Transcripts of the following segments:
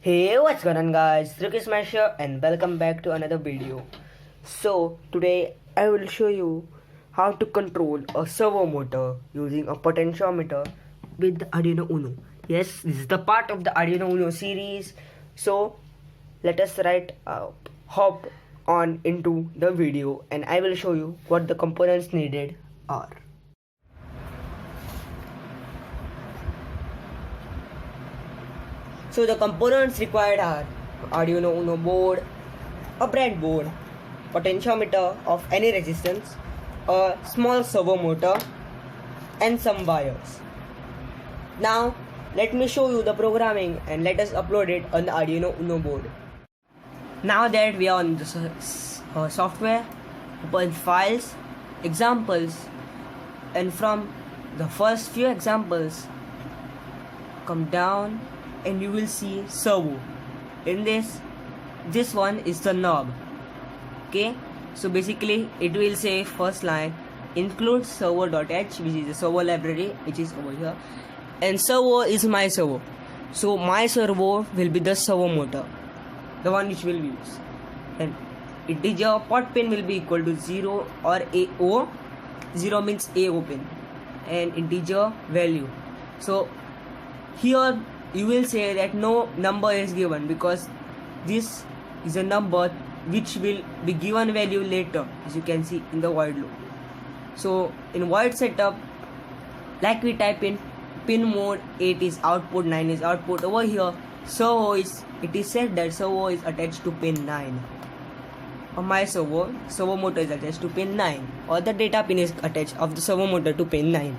Hey, what's going on guys? Ricky Smasher and welcome back to another video. So today I will show you how to control a servo motor using a potentiometer with the Arduino Uno. Yes, this is the part of the Arduino Uno series. So let us hop on into the video and I will show you what the components needed are. So the components required are Arduino Uno board, a breadboard, potentiometer of any resistance, a small servo motor and some wires. Now let me show you the programming and let us upload it on the Arduino Uno board. Now that we are on the software, open files, examples, and from the first few examples come down and you will see servo. In this one is the knob. Okay, so basically it will say first line include servo.h, which is the servo library which is over here, and servo is my servo. So my servo will be the servo motor, the one which will use, and integer pot pin will be equal to 0 or AO. 0 means AO pin and integer value. So here you will say that no number is given because this is a number which will be given value later, as you can see in the void loop. So in void setup, like we type in pin mode, 8 is output, 9 is output. Over here servo it is said that servo is attached to pin 9. On my servo motor is attached to pin 9, or the data pin is attached of the servo motor to pin 9.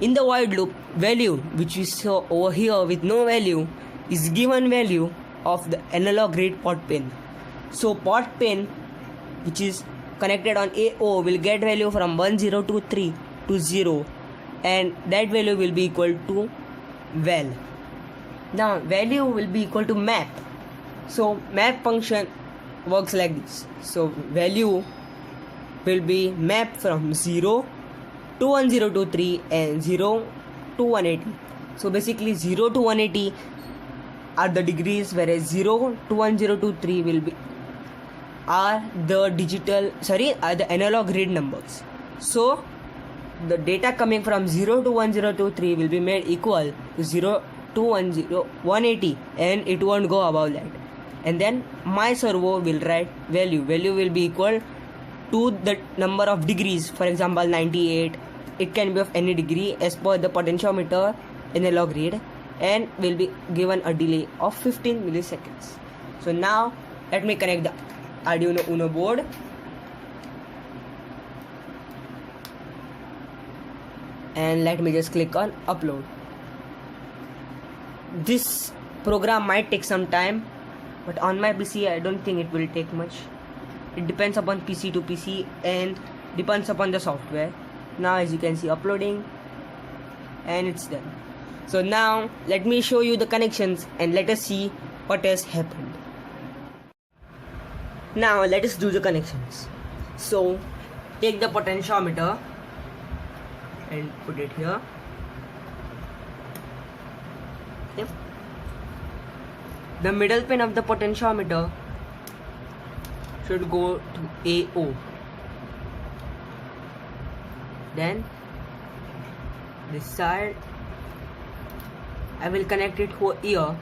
In the void loop, value which we saw over here with no value is given value of the analog read pot pin. So pot pin which is connected on AO will get value from 1023 to 0, and that value will be equal to val. Now value will be equal to map. So map function works like this. So value will be mapped from 0 to 1023 and 0 to 180. So basically 0 to 180 are the degrees, whereas 0 to 1023 will be are the analog read numbers. So the data coming from 0 to 1023 will be made equal to 0 to 180 and it won't go above that. And then my servo will write value will be equal to the number of degrees, for example 98. It can be of any degree as per the potentiometer analog read, and will be given a delay of 15 milliseconds. So now let me connect the Arduino Uno board. And let me just click on upload. This program might take some time, but on my PC I don't think it will take much. It depends upon PC to PC and depends upon the software. Now as you can see, uploading, and it's done. So now let me show you the connections and let us see what has happened. Now let us do the connections. So take the potentiometer and put it here. Yep. The middle pin of the potentiometer should go to AO. Then this side I will connect it here,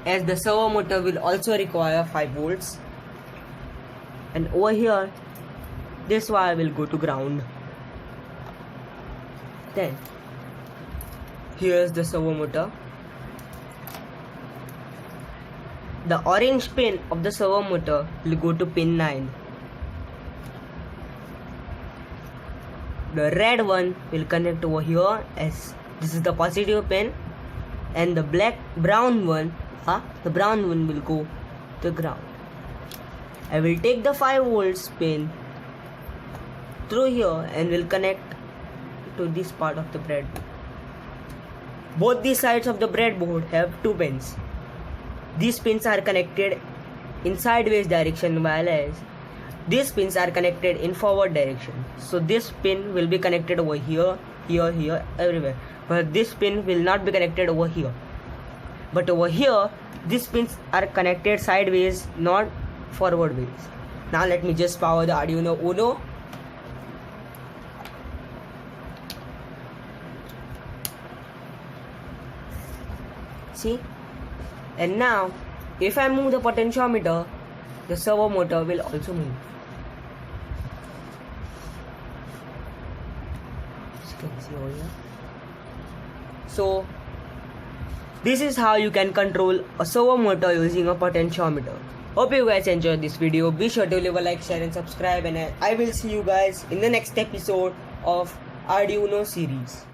as the servo motor will also require 5 volts, and over here this wire will go to ground. Then here's the servo motor. The orange pin of the servo motor will go to pin 9. The red one will connect over here, as this is the positive pin, and the brown one will go to ground. I will take the 5 volts pin through here and will connect to this part of the breadboard. Both the sides of the breadboard have 2 pins. These pins are connected in sideways direction, while these pins are connected in forward direction. So this pin will be connected over here, everywhere. But this pin will not be connected over here. But over here, these pins are connected sideways, not forward ways. Now let me just power the Arduino Uno. See? And now, if I move the potentiometer, the servo motor will also move. As you can see over here. So, this is how you can control a servo motor using a potentiometer. Hope you guys enjoyed this video. Be sure to leave a like, share and subscribe, and I will see you guys in the next episode of Arduino series.